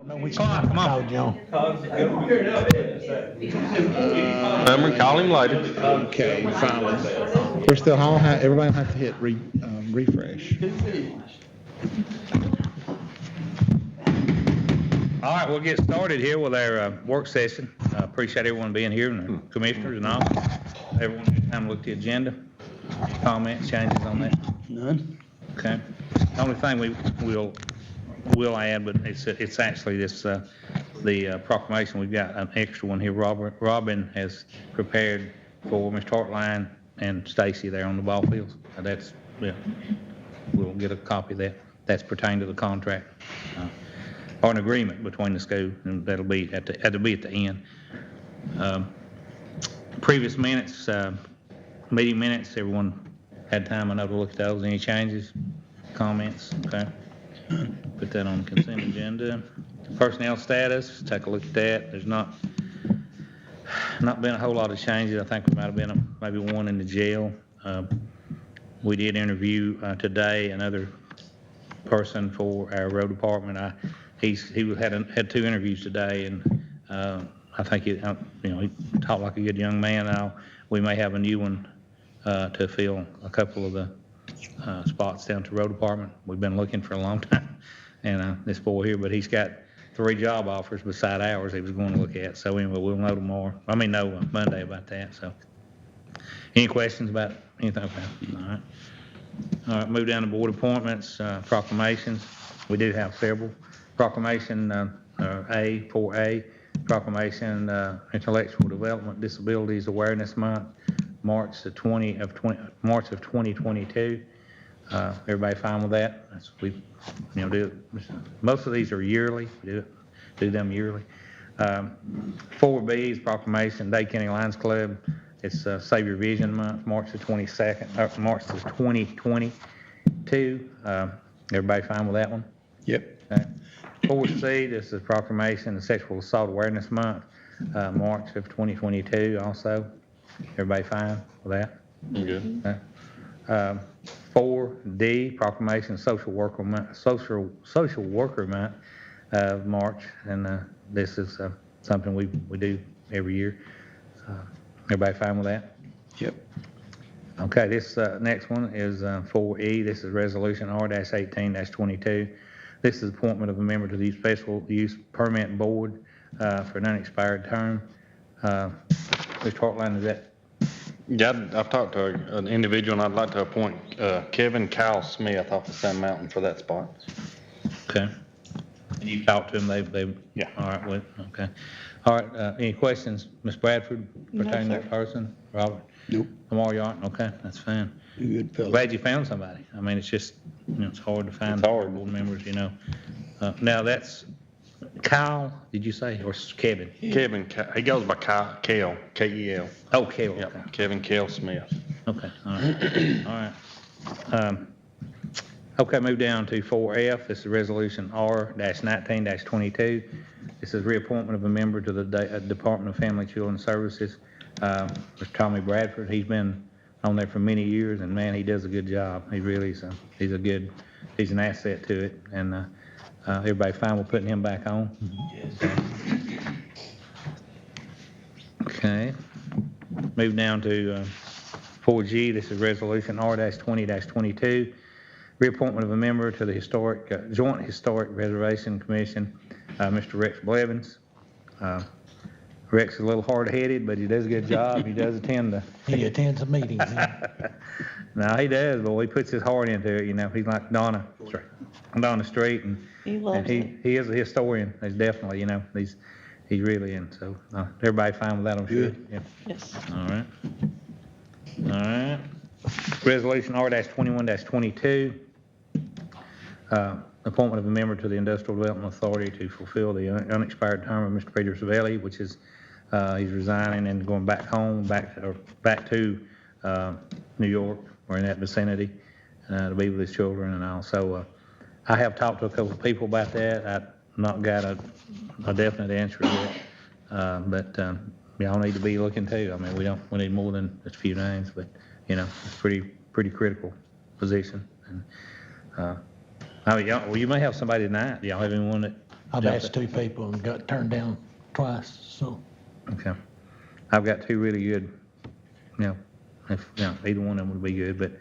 No, we Come on. called you on. I'm gonna call him later. Okay, finally. We're still on. Everybody will have to hit refresh. All right, we'll get started here with our work session. Appreciate everyone being here and the commissioners and all. Everyone had time to look at the agenda. Comments, changes on that? None? Okay. The only thing we'll add, but it's actually this, the proclamation. We've got an extra one here. Robin has prepared for Mr. Hartline and Stacy there on the ball fields. That's, yeah, we'll get a copy of that. That's pertaining to the contract. Or an agreement between the school, and that'll be at the end. Previous minutes, meeting minutes, everyone had time enough to look at those. Any changes, comments? Okay. Put that on the consent agenda. Personnel status, take a look at that. There's not been a whole lot of changes. I think there might have been maybe one in the jail. We did interview today another person for our road department. He had 2 interviews today, and I think he talked like a good young man. Now we may have a new one to fill a couple of the spots down to road department. We've been looking for a long time, and this boy here, but he's got 3 job offers beside ours he was going to look at. So anyway, we'll know tomorrow. Monday about that. So, any questions about anything? Okay. All right. Move down to board appointments, proclamations. We do have several. Proclamation 4A, Proclamation Intellectual Development Disabilities Awareness Month, March of 2022. Everybody fine with that? We do it. Most of these are yearly. We do them yearly. 4B is Proclamation Dade County Lions Club. It's Save Your Vision Month, March the 22nd, March the 2022. Everybody fine with that one? Yep. Okay. 4C, this is Proclamation of Sexual Assault Awareness Month, March of 2022 also. Everybody fine with that? I'm good. Okay. 4D, Proclamation of Social Worker Month, March, and this is something we do every year. Everybody fine with that? Yep. Okay, this next one is 4E. This is Resolution R-18-22. This is appointment of a member to the Special Use Permit Board for an unexpired term. Mr. Hartline, is that? Yeah, I've talked to an individual, and I'd like to appoint Kevin Kyle Smith off of Sand Mountain for that spot. Okay. And you talked to them, they Yeah. All right, well, okay. All right, any questions, Ms. Bradford, pertaining to sir. that person? Robert? Nope. Lamar, you aren't? Okay, that's fine. Good fella. Glad you found somebody. I mean, it's just, it's hard to find It's hard. board members, Now, that's Kyle, did you say, or Kevin? Kevin, he goes by Kale, K-E-L. Oh, Kevin, Yep, okay. Kevin Kale Smith. Okay, all right, all right. Okay, move down to 4F. This is Resolution R-19-22. This is reappointment of a member to the Department of Family and Children Services. Mr. Tommy Bradford, he's been on there for many years, and man, he does a good job. He really is. He's an asset to it, and everybody fine with putting him back on? Yes. Okay. Move down to 4G. This is Resolution R-20-22. Reappointment of a member to the Joint Historic Preservation Commission, Mr. Rex Blevins. Rex is a little hard-headed, but he does a good job. He does attend the... He attends the meetings. No, he does, but he puts his heart into it, He's like Donna Street, and He loves it. he is a historian. He's definitely, he's really in. So everybody fine with that, I'm sure? Good. Yeah. Yes. All right. Resolution R-21-22. Appointment of a member to the Industrial Development Authority to fulfill the unexpired term of Mr. Peter Savelli, which is he's resigning and going back home, back to New York or in that vicinity to be with his children and all. So I have talked to a couple of people about that. I've not got a definite answer yet, but y'all need to be looking too. I mean, we need more than just a few names, but it's pretty critical position. And you may have somebody tonight. Do y'all have anyone that I've asked 2 people and got turned down twice, so. Okay. I've got 2 really good, if, either one of them would be good, but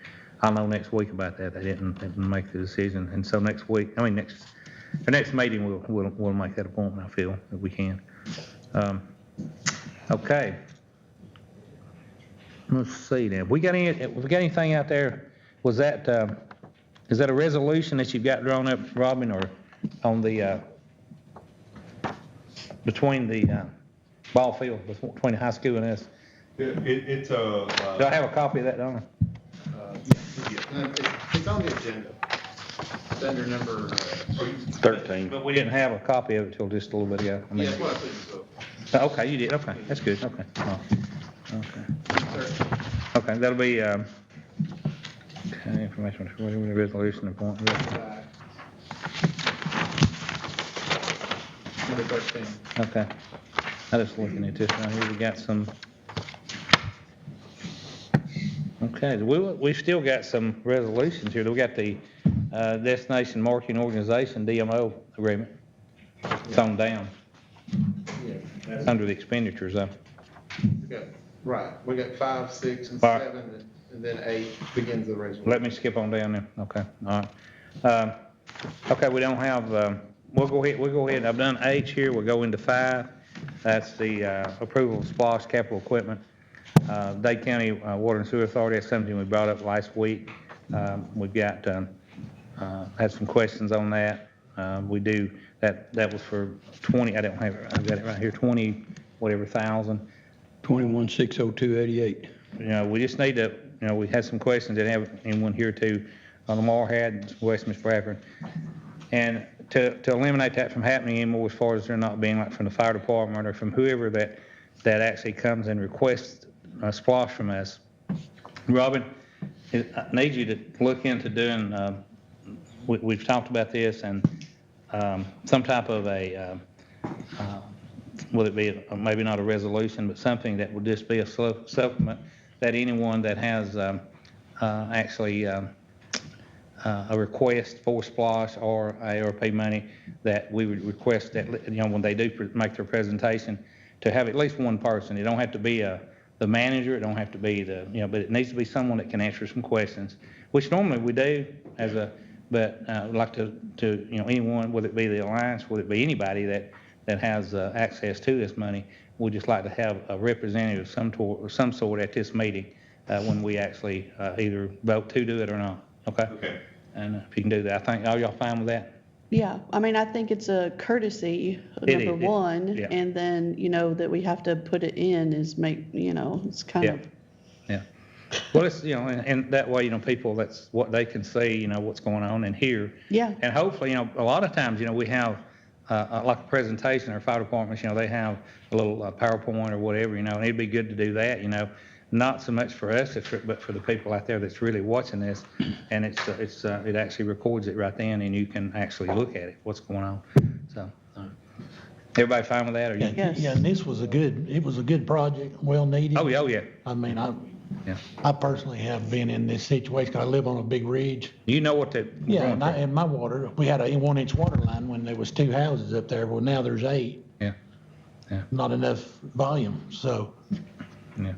I'll know next week about that. They didn't make the decision. And so next meeting, we'll make that appointment, I feel, if we can. Okay. Let's see now. We got anything out there? Was that, is that a resolution that you've got drawn up, Robin, or on the, between the ball field, between the high school and us? It's a. Do I have a copy of that, don't It's on the agenda. It's under number, 13. But we didn't have a copy of it till just a little bit ago. I mean, what I put in the book. Okay, you did. Okay, that's good. Okay. Oh, okay. Okay, that'll be, okay, information, resolution appointment. Number 13. Okay. I just looking at this right here. We got some. Okay, we've still got some resolutions here. We got the Destination Marketing Organization, DMO agreement. It's on down. It's under the expenditures, though. Right, we got 5, 6, and Five. 7, and then 8 begins the resolution. Let me skip on down there. Okay, all right. Okay, we don't have, we'll go ahead. I've done H here. We'll go into 5. That's the approval of SPOS capital equipment. Dade County Water and Sewer Authority, that's something we brought up last week. We've got, had some questions on that. We do, that was for 20, I don't have it, I've got it right here, 20 whatever thousand. 21,602.88. We just need to, we had some questions that have anyone here too. Lamar had, West Miss Bradford. And to eliminate that from happening anymore, as far as there not being like from the fire department or from whoever that actually comes and requests a splosh from us. Robin, I need you to look into doing, we've talked about this, and some type of a, will it be maybe not a resolution, but something that would just be a supplement that anyone that has actually a request for splosh or ARP money, that we would request that, when they do make their presentation, to have at least one person. It don't have to be the manager, it don't have to be but it needs to be someone that can answer some questions, which normally we do but I'd like to anyone, whether it be the Alliance, whether it be anybody that has access to this money, we'd just like to have a representative of some sort at this meeting when we actually either vote to do it or not. Okay? Okay. And if you can do that, I think, are y'all fine with that? Yeah, I mean, I think it's a courtesy, It number is, one, yeah. and then, that we have to put it in is it's kind Yeah. of, Yeah. Well, it's, and that way, people, that's what they can see, what's going on and hear. yeah, And hopefully, a lot of times, we have like a presentation, or fire departments, they have a little PowerPoint or whatever, and it'd be good to do that, not so much for us, but for the people out there that's really watching this. And it actually records it right then, and you can actually look at it, what's going on. So, everybody fine with that? Or you? Yes. Yeah, and it was a good project, well needed. Oh, yeah. I mean, Yeah. I personally have been in this situation, 'cause I live on a big ridge. You know what that. Yeah, and my water, we had a 1-inch water line when there was 2 houses up there. Well, now there's 8. Yeah. Yeah. Not enough volume, so. Yeah.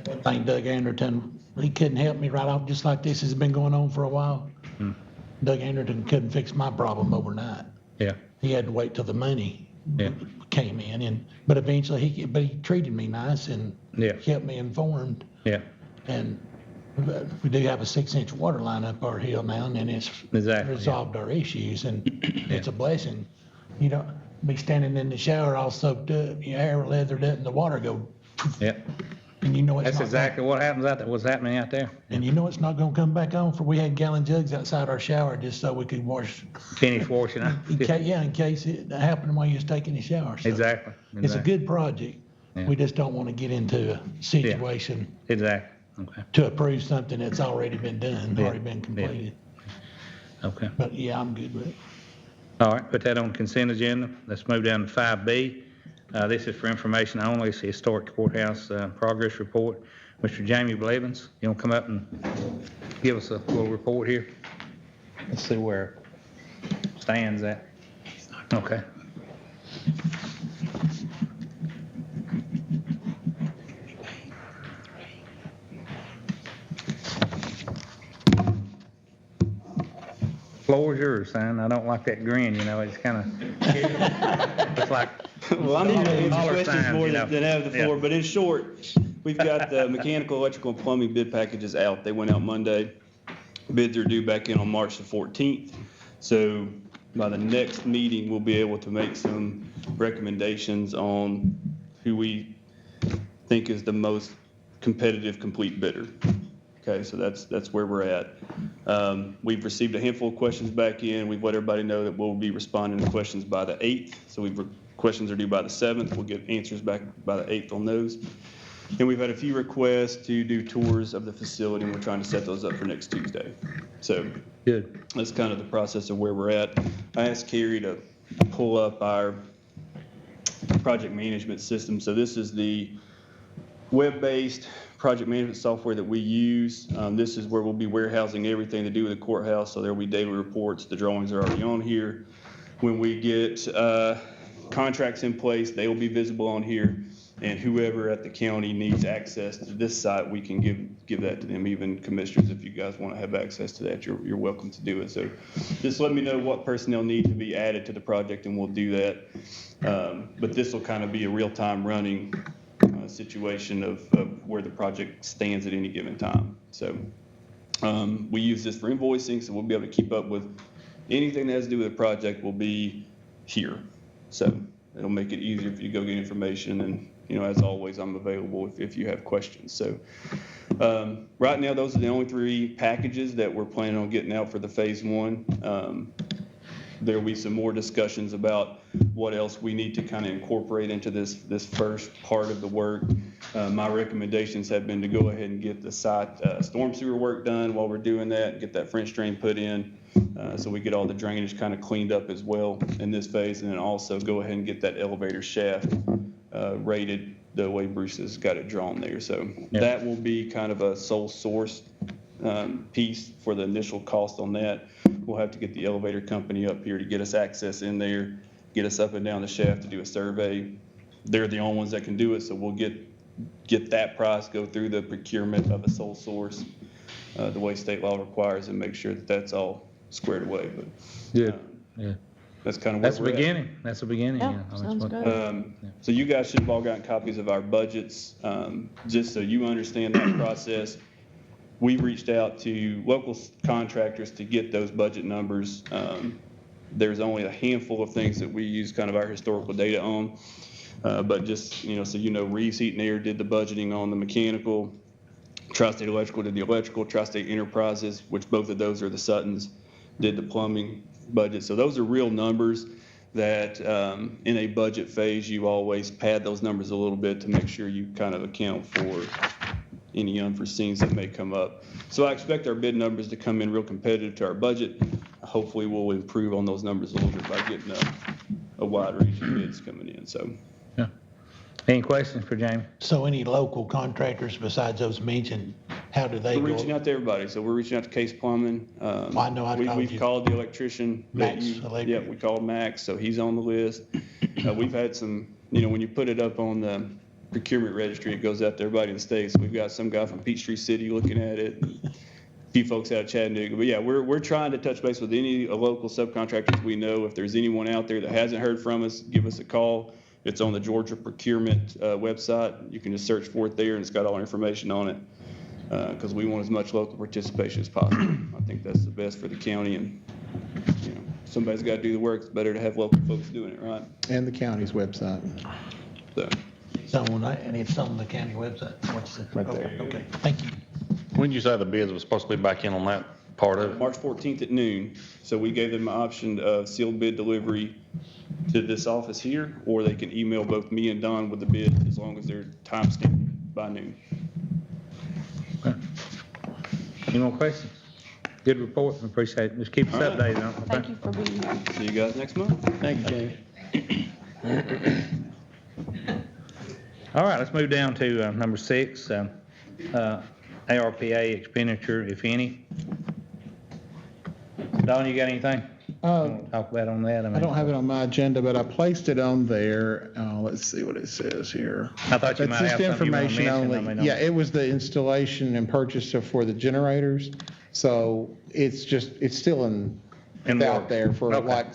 I think Doug Anderton, he couldn't help me right off, just like this has been going on for a while. Doug Anderton couldn't fix my problem overnight. Yeah. He had to wait till the money Yeah. came in, but eventually he treated me nice and Yeah. kept me informed. Yeah. And we do have a 6-inch water line up our hill now, and it's Exactly, resolved our issues, and it's a blessing. You don't be standing in the shower all soaked up, your hair leathered up, and the water go, Yeah. and you know it's That's not exactly what happens what's happening out there. And you know it's not gonna come back on, for we had gallon jugs outside our shower just so we could wash, Finish washing up. in case it happened while you was taking a shower. So Exactly. It's a good project. Yeah. We just don't wanna get into a situation Exactly. Okay. to approve something that's already been done, Yeah. already been completed. Okay. But yeah, I'm good with it. All right, put that on consent agenda. Let's move down to 5B. This is for information only. It's the Historic Courthouse Progress Report. Mr. Jamie Blevins, you want to come up and give us a little report here? Let's see where it stands at. He's not Okay. Floor is yours, son. I don't like that grin, you know, it's kind of, it's like. Well, I'm here to answer dollar questions signs, more you know. than have the floor, Yeah. but in short, we've got the mechanical, electrical, and plumbing bid packages out. They went out Monday. Bids are due back in on March the 14th. So by the next meeting, we'll be able to make some recommendations on who we think is the most competitive, complete bidder. Okay, so that's where we're at. We've received a handful of questions back in. We've let everybody know that we'll be responding to questions by the 8th. So questions are due by the 7th. We'll get answers back by the 8th on those. And we've had a few requests to do tours of the facility, and we're trying to set those up for next Tuesday. So Good. that's kind of the process of where we're at. I asked Carrie to pull up our project management system. So this is the web-based project management software that we use. This is where we'll be warehousing everything to do with the courthouse. So there will be daily reports. The drawings are already on here. When we get contracts in place, they will be visible on here. And whoever at the county needs access to this site, we can give that to them. Even commissioners, if you guys want to have access to that, you're welcome to do it. So just let me know what personnel need to be added to the project, and we'll do that. But this will kind of be a real-time running situation of where the project stands at any given time. So we use this for invoicing, so we'll be able to keep up with anything that has to do with the project will be here. So it'll make it easier for you to go get information. And, you know, as always, I'm available if you have questions. So right now, those are the only 3 packages that we're planning on getting out for the phase 1. There will be some more discussions about what else we need to kind of incorporate into this first part of the work. My recommendations have been to go ahead and get the site storm sewer work done while we're doing that, get that French drain put in, so we get all the drainage kind of cleaned up as well in this phase, and then also go ahead and get that elevator shaft rated the way Bruce has got it drawn there. So that will be kind of a sole source piece for the initial cost on that. We'll have to get the elevator company up here to get us access in there, get us up and down the shaft to do a survey. They're the only ones that can do it, so we'll get that price, go through the procurement of a sole source the way state law requires, and make sure that that's all squared away. But Good. Yeah. that's kind of where That's the we're at. beginning. That's the beginning. Yeah, I mean, it's sounds what- good. So you guys should have all gotten copies of our budgets, just so you understand that process. We reached out to local contractors to get those budget numbers. There's only a handful of things that we use kind of our historical data on. But just, you know, so you know, Reeves Heat and Air did the budgeting on the mechanical. Tri-State Electrical did the electrical. Tri-State Enterprises, which both of those are the Suttons, did the plumbing budget. So those are real numbers that in a budget phase, you always pad those numbers a little bit to make sure you kind of account for any unforeseens that may come up. So I expect our bid numbers to come in real competitive to our budget. Hopefully we'll improve on those numbers a little bit by getting a wide range of bids coming in. So Yeah. Any questions for Jamie? So any local contractors besides those mentioned, how do they we're reaching go? out to everybody. So we're reaching out to Case Plumbing. I know I've called We've you. called the electrician. Max Electric. Yeah, we called Max, so he's on the list. We've had some, you know, when you put it up on the procurement registry, it goes out to everybody in the state. So we've got some guy from Peachtree City looking at it. A few folks out of Chattanooga. But yeah, we're trying to touch base with any local subcontractors we know. If there's anyone out there that hasn't heard from us, give us a call. It's on the Georgia procurement website. You can just search for it there, and it's got all our information on it. Because we want as much local participation as possible. I think that's the best for the county, and you know, somebody's got to do the work. It's better to have local folks doing it, right? And the county's website. So And it's on the county website. What's the? Right there. Okay, thank you. When did you say the bids was supposed to be back in on that part of it? March 14th at noon. So we gave them an option of sealed bid delivery to this office here, or they can email both me and Don with the bid as long as they're time stamped by noon. Okay. Any more questions? Good report. We appreciate it. Just keep us All right. updated on it. Thank you for being here. See you guys next month. Thank you, Jamie. All right, let's move down to number 6, ARPA expenditure, if any. Don, you got anything? Talk about on that? I don't have it on my agenda, but I placed it on there. Let's see what it says here. I thought you It's might have just something you wanna information mention. I only. mean, Yeah, it was the installation and purchase for the generators. So it's still In out works. there for Okay. like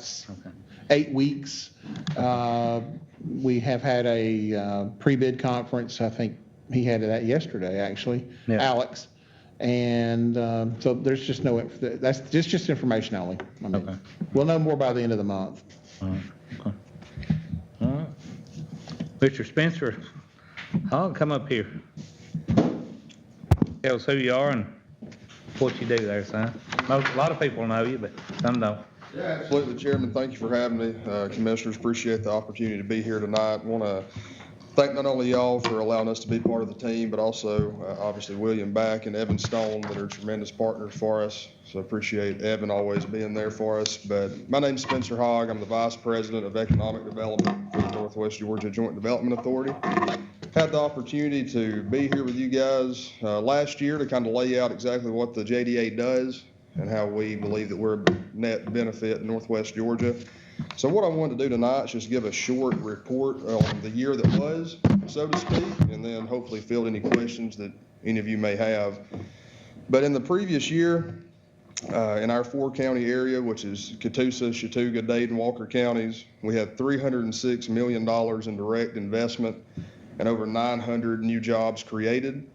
8 weeks. We have had a pre-bid conference. I think he had that yesterday, actually, Yeah. Alex. And so there's just that's just information only. I mean, Okay. we'll know more by the end of the month. All right. Mr. Spencer, I'll come up here. Tell us who you are and what you do there, son. A lot of people know you, but some don't. Yeah, absolutely, Chairman. Thank you for having me. Commissioners, appreciate the opportunity to be here tonight. Want to thank not only y'all for allowing us to be part of the team, but also obviously William Back and Evan Stone that are tremendous partners for us. So appreciate Evan always being there for us. But my name's Spencer Hogg. I'm the Vice President of Economic Development for the Northwest Georgia Joint Development Authority. Had the opportunity to be here with you guys last year to kind of lay out exactly what the JDA does and how we believe that we're a net benefit in Northwest Georgia. So what I wanted to do tonight is just give a short report on the year that was, so to speak, and then hopefully field any questions that any of you may have. But in the previous year, in our 4-county area, which is Catoosa, Chattooga, Dade, and Walker counties, we had $306 million in direct investment and over 900 new jobs created.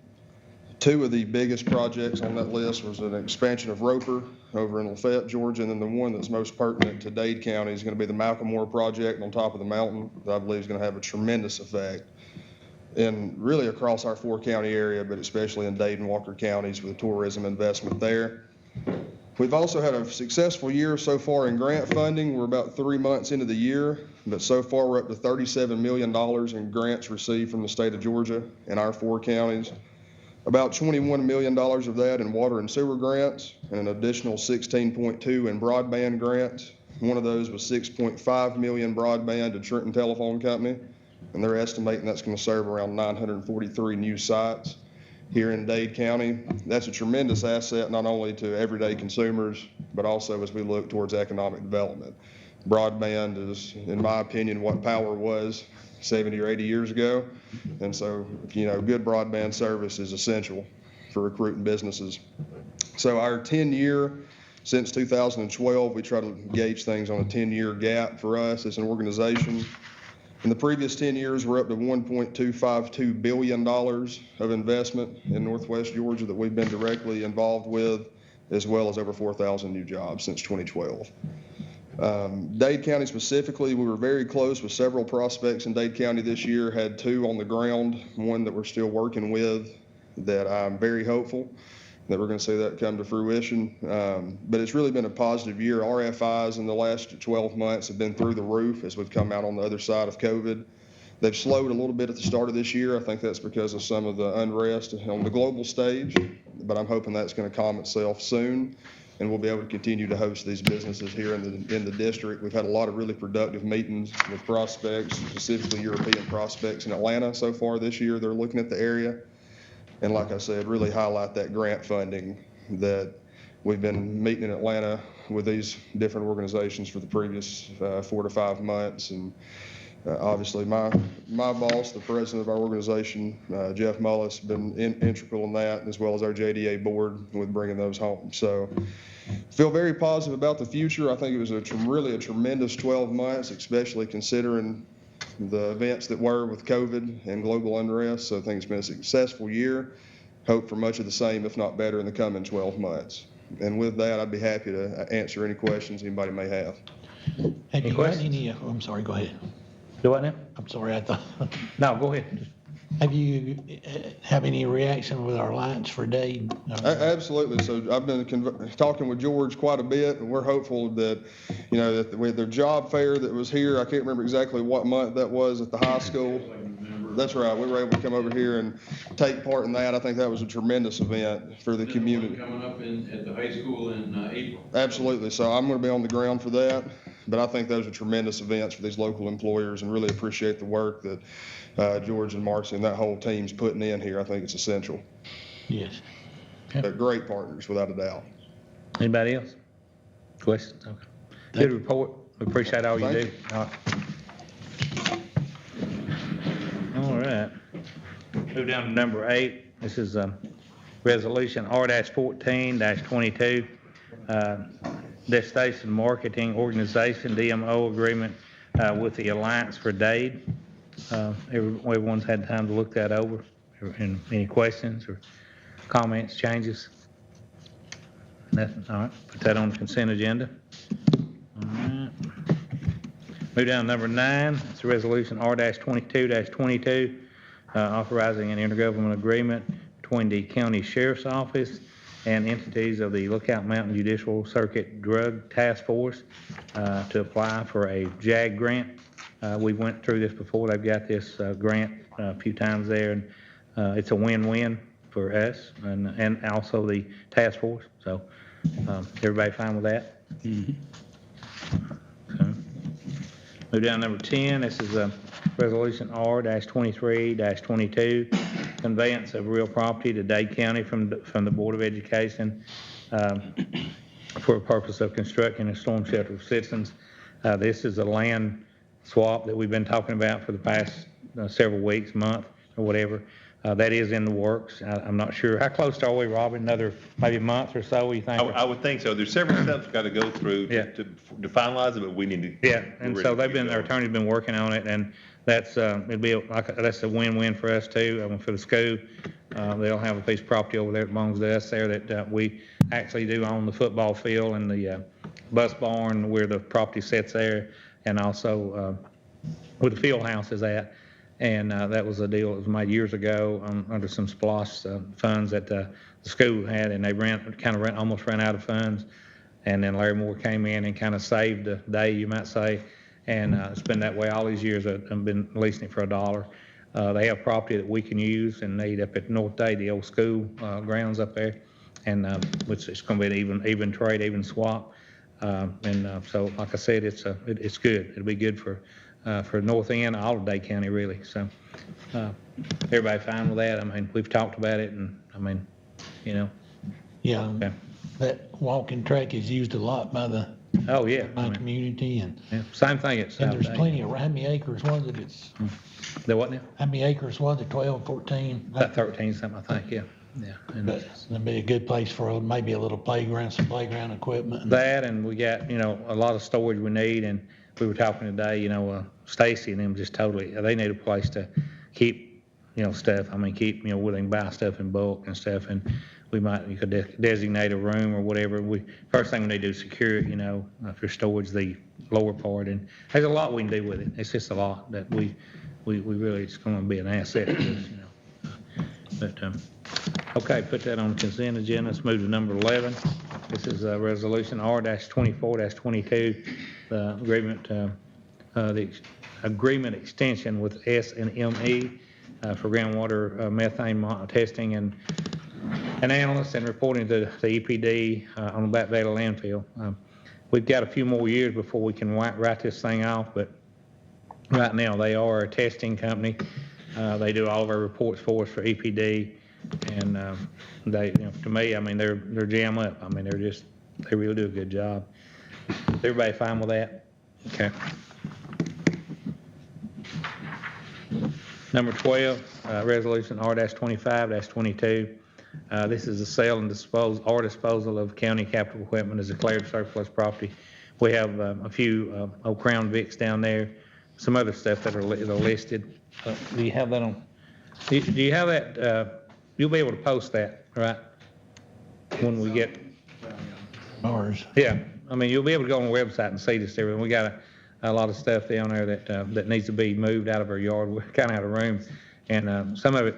2 of the biggest projects on that list was an expansion of Roper over in Lafayette, Georgia, and then the one that's most pertinent to Dade County is going to be the Malcolmore project on top of the mountain that I believe is going to have a tremendous effect and really across our 4-county area, but especially in Dade and Walker counties with the tourism investment there. We've also had a successful year so far in grant funding. We're about 3 months into the year, but so far we're up to $37 million in grants received from the state of Georgia in our 4 counties. About $21 million of that in water and sewer grants and an additional 16.2 in broadband grants. One of those was 6.5 million broadband to Trenton Telephone Company, and they're estimating that's going to serve around 943 new sites here in Dade County. That's a tremendous asset not only to everyday consumers, but also as we look towards economic development. Broadband is, in my opinion, what power was 70 or 80 years ago. And so, good broadband service is essential for recruiting businesses. So our 10-year, since 2012, we try to gauge things on a 10-year gap for us as an organization. In the previous 10 years, we're up to $1.252 billion of investment in Northwest Georgia that we've been directly involved with, as well as over 4,000 new jobs since 2012. Dade County specifically, we were very close with several prospects in Dade County this year, had 2 on the ground, one that we're still working with that I'm very hopeful that we're going to see that come to fruition. But it's really been a positive year. RFIs in the last 12 months have been through the roof as we've come out on the other side of COVID. They've slowed a little bit at the start of this year. I think that's because of some of the unrest on the global stage, but I'm hoping that's going to calm itself soon. And we'll be able to continue to host these businesses here in the district. We've had a lot of really productive meetings with prospects, specifically European prospects in Atlanta so far this year. They're looking at the area. And like I said, really highlight that grant funding that we've been meeting in Atlanta with these different organizations for the previous 4 to 5 months. And obviously my boss, the president of our organization, Jeff Mullis, been integral in that, as well as our JDA board with bringing those home. So feel very positive about the future. I think it was really a tremendous 12 months, especially considering the events that were with COVID and global unrest. So I think it's been a successful year. Hope for much of the same, if not better, in the coming 12 months. And with that, I'd be happy to answer any questions anybody may have. Have you got questions? any, I'm sorry, go ahead. Do what now? I'm sorry, I thought, No, go ahead. have you have any reaction with our Alliance for Dade? Absolutely. So I've been talking with George quite a bit, and we're hopeful that, that with their job fair that was here, I can't remember exactly what month that was at the high school. That's right. We were able to come over here and take part in that. I think that was a tremendous event for the community. Coming up at the high school in April. Absolutely. So I'm going to be on the ground for that. But I think those are tremendous events for these local employers, and really appreciate the work that George and Marcy and that whole team's putting in here. I think it's essential. Yes. They're great partners, without a doubt. Anybody else? Questions? Okay. Good report. We appreciate all you do. All right. Move down to number 8. This is Resolution R-14-22, Destination Marketing Organization, DMO agreement with the Alliance for Dade. Everyone's had time to look that over. Any questions or comments, changes? Nothing. All right. Put that on the consent agenda. All right. Move down to number 9. It's Resolution R-22-22, authorizing an intergovernmental agreement between the County Sheriff's Office and entities of the Lookout Mountain Judicial Circuit Drug Task Force to apply for a JAG grant. We went through this before. They've got this grant a few times there, and it's a win-win for us and also the task force. So everybody fine with that? So, move down to number 10. This is Resolution R-23-22, conveyance of real property to Dade County from the Board of Education for the purpose of constructing a storm shelter for citizens. This is a land swap that we've been talking about for the past several weeks, month, or whatever. That is in the works. I'm not sure. How close are we, Robin? Another maybe a month or so, you think? I would think so. There's several steps we've got to go through Yeah. to finalize it, but we need to. Yeah, and so they've been, our attorney's been working on it, and that's, that's a win-win for us too. For the school, they'll have a piece of property over there that belongs to us there that we actually do own the football field and the bus barn where the property sits there, and also where the field house is at. And that was a deal that was made years ago under some SPLOST funds that the school had, and they almost ran out of funds. And then Larry Moore came in and kind of saved the day, you might say. And it's been that way all these years. I've been leasing it for $1. They have property that we can use and need up at North Dade, the old school grounds up there, and which is going to be an even trade, even swap. So, like I said, it's good. It'll be good for North End, all of Dade County, really. So, everybody fine with that? I mean, we've talked about it, and I mean, you know. Yeah, Okay. that walking track is used a lot by Oh yeah. my community, and Same thing at South there's Dade. plenty of, how many acres was it? There what now? How many acres was it, 12, 14? About 13 something, I think. Yeah. Yeah. And But it'd be a good place for maybe a little playground, some playground equipment. that, and we got, a lot of storage we need, and we were talking today, Stacy and them just totally, they need a place to keep, stuff. I mean, keep, where they can buy stuff in bulk and stuff, and you could designate a room or whatever. First thing we need to do is secure it, for storage, the lower part, and there's a lot we can do with it. It's just a lot that we really, it's going to be an asset to us, But, okay, put that on the consent agenda. Let's move to number 11. This is Resolution R-24-22, the agreement extension with S&ME for groundwater methane testing and analysis and reporting to the EPD on the Back Valley landfill. We've got a few more years before we can write this thing off, but right now they are a testing company. They do all of our reports for us for EPD, and they, to me, I mean, they're jam up. I mean, they really do a good job. Everybody fine with that? Okay. Number 12, Resolution R-25-22. This is the sale and disposal of county capital equipment as declared surplus property. We have a few old Crown Vics down there, some other stuff that are listed. Do you have that on? Do you have that? You'll be able to post that, right? When we get Ours. Yeah, I mean, you'll be able to go on the website and see this. Everything. We got a lot of stuff down there that needs to be moved out of our yard. We're kind of out of room, and some of it,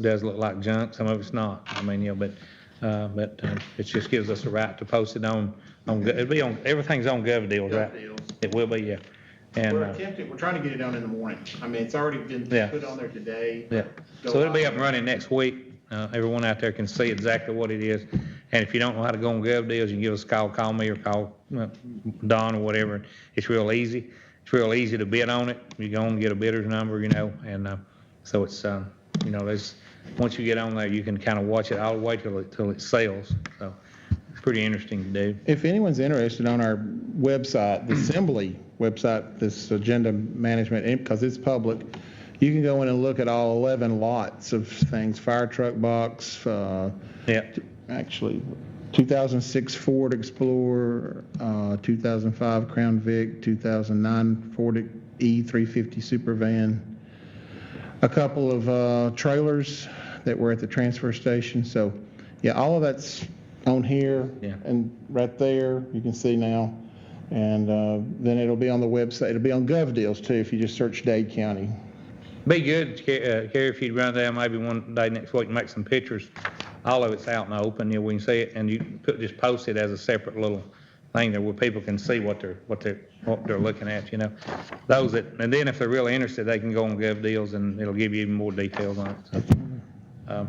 does look like junk. Some of it's not. I mean, but it just gives us a right to post it on. It'll be on. Everything's on Gov Deals, right? GovDeals. It will be, yeah. And We're trying to get it done in the morning. I mean, it's already been Yeah. put on there today. yeah, so it'll be up and running next week. Everyone out there can see exactly what it is. And if you don't know how to go on Gov Deals, you can give us a call me, or call Don or whatever. It's real easy. It's real easy to bid on it. You go and get a bidder's number, and so it's, there's, once you get on there, you can kind of watch it all the way till it sells. So it's pretty interesting to do. If anyone's interested, on our website, the Assembly website, this agenda management, because it's public, you can go in and look at all 11 lots of things, fire truck box, Yeah. actually 2006 Ford Explorer, 2005 Crown Vic, 2009 Ford E350 Super Van, a couple of trailers that were at the transfer station. So, yeah, all of that's on here Yeah. and right there, you can see now. And then it'll be on the website. It'll be on GovDeals too if you just search Dade County. Be good, Carrie, if you'd run down maybe one day next week and make some pictures. All of it's out in the open, we can see it, and you just post it as a separate little thing there where people can see what they're looking at, Those that, and then if they're really interested, they can go on GovDeals and it'll give you even more details on it. So,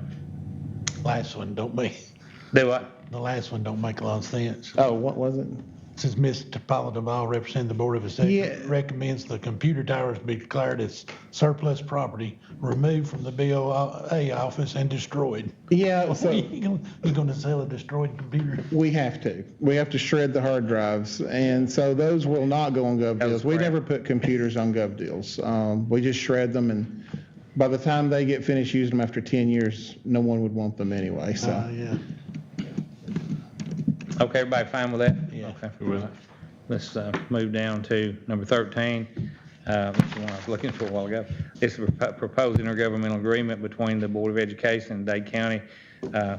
Last one don't make, do what? the last one don't make a lot of sense. Oh, what was it? Since Mr. Paula Duvall, representing the Board of Assessors, Yeah. recommends the computer towers be declared as surplus property, removed from the BOA office and destroyed. Yeah, so You gonna sell a destroyed computer? we have to. We have to shred the hard drives. And so those will not go on GovDeals. We never put computers on GovDeals. We just shred them, and by the time they get finished using them after 10 years, no one would want them anyway, so. Yeah. Okay, everybody fine with that? Yeah. Okay. Let's move down to number 13. That's the one I was looking for a while ago. It's a proposed intergovernmental agreement between the Board of Education and Dade County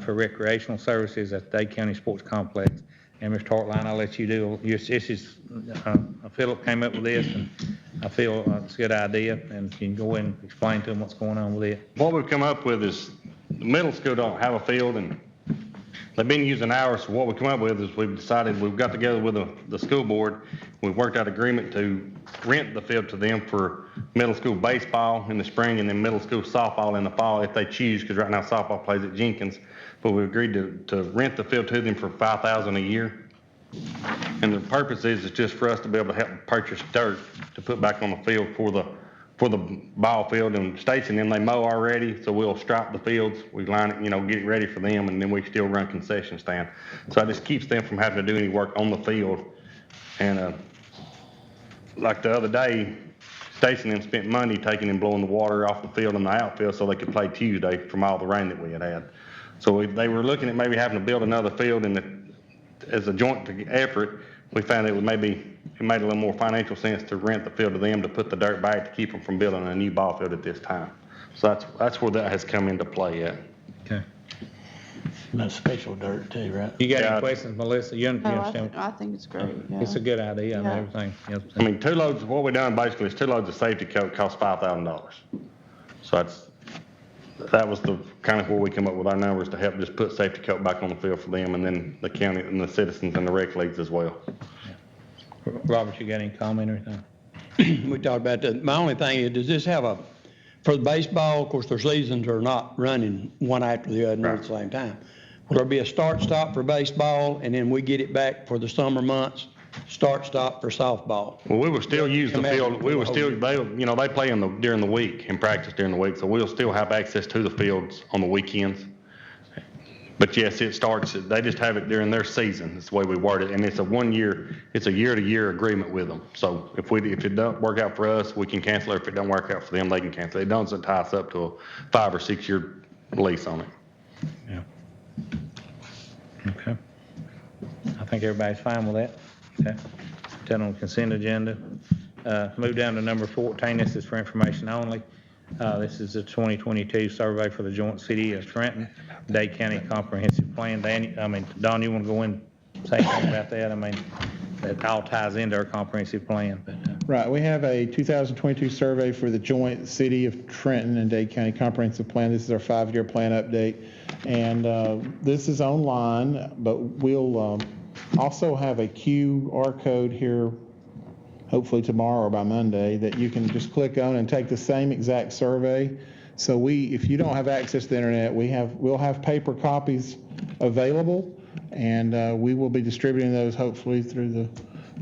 for recreational services at Dade County Sports Complex. And Mr. Hartline, I'll let you do, this is, Philip came up with this, and I feel it's a good idea, and you can go in and explain to them what's going on with it. What we've come up with is, the middle school don't have a field, and they've been using ours. So what we come up with is we've decided, we've got together with the school board, we've worked out agreement to rent the field to them for middle school baseball in the spring and then middle school softball in the fall if they choose, because right now softball plays at Jenkins. But we agreed to rent the field to them for $5,000 a year. And the purpose is just for us to be able to help purchase dirt to put back on the field for the ball field. And Stacy and them, they mow already, so we'll stripe the fields, we line it, get it ready for them, and then we still run concession stand. So it just keeps them from having to do any work on the field. And like the other day, Stacy and them spent money taking and blowing the water off the field in the outfield so they could play Tuesday from all the rain that we had. So they were looking at maybe having to build another field, and as a joint effort, we found it made a little more financial sense to rent the field to them to put the dirt back to keep them from building a new ball field at this time. So that's where that has come into play at. Okay. And that's special dirt too, right? You got Yeah. any questions, Melissa? You understand? I think it's great, yeah. It's a good idea and Yeah. everything. I mean, 2 loads, what we done basically is 2 loads of safety coat costs $5,000. So that was the kind of where we come up with our numbers to help just put safety coat back on the field for them, and then the county and the citizens and the rec leagues as well. Robert, you got any comment or anything? We talked about that. My only thing is, does this have for the baseball, of course, their seasons are not running one after the other at the same time. Will there be a start-stop for baseball, and then we get it back for the summer months, start-stop for softball? Well, we will still use the field, they play during the week and practice during the week, so we'll still have access to the fields on the weekends. But yes, they just have it during their season, that's the way we word it, and it's a year-to-year agreement with them. So if it don't work out for us, we can cancel it. If it don't work out for them, they can cancel it. It doesn't tie us up to a 5 or 6 year lease on it. Yeah. Okay. I think everybody's fine with that. Okay. Then on consent agenda. Move down to number 14. This is for information only. This is the 2022 survey for the joint city of Trenton, Dade County Comprehensive Plan. Don, you want to go in and say something about that? That all ties into our comprehensive plan. But, Right, we have a 2022 survey for the joint city of Trenton and Dade County Comprehensive Plan. This is our 5-year plan update. And this is online, but we'll also have a QR code here, hopefully tomorrow or by Monday, that you can just click on and take the same exact survey. So if you don't have access to the internet, we'll have paper copies available, and we will be distributing those hopefully through the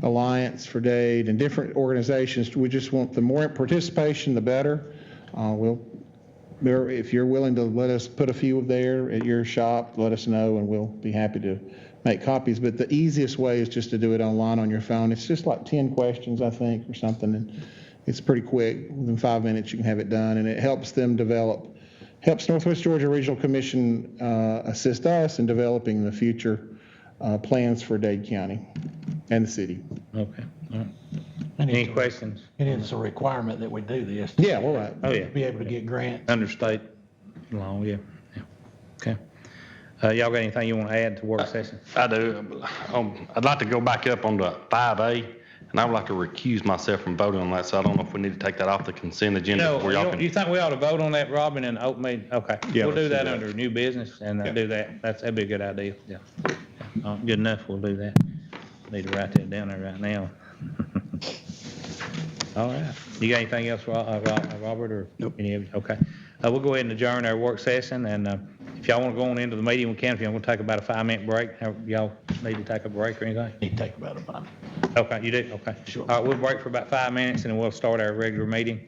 Alliance for Dade and different organizations. We just want the more participation, the better. If you're willing to let us put a few there at your shop, let us know, and we'll be happy to make copies, but the easiest way is just to do it online on your phone. It's just like 10 questions, I think, or something, and it's pretty quick. Within 5 minutes, you can have it done, and it helps them helps Northwest Georgia Regional Commission assist us in developing the future plans for Dade County and the city. Okay, all right. And Any it's- questions? And it's a requirement that we do this. Yeah, all right. Oh, yeah. To be able to get grants. Under state law, yeah. Okay. Y'all got anything you want to add to work session? I do. I'd like to go back up on the 5A, and I would like to recuse myself from voting on that, so I don't know if we need to take that off the consent agenda No, before y'all you can. think we ought to vote on that, Robin, and open meeting? Okay. Yeah, We'll do let's do that that. under new business and Yeah. do that. That'd be a good idea, yeah. Good enough, we'll do that. Need to write that down there right now. All right. You got anything else, Robert, or? Nope. Any of you? Okay. We'll go ahead and adjourn our work session, and if y'all want to go on into the meeting, we can. If you want to take about a 5-minute break, y'all need to take a break or anything? Need to take about a month. Okay, you do? Okay. Sure. All right, we'll break for about 5 minutes, and then we'll start our regular meeting.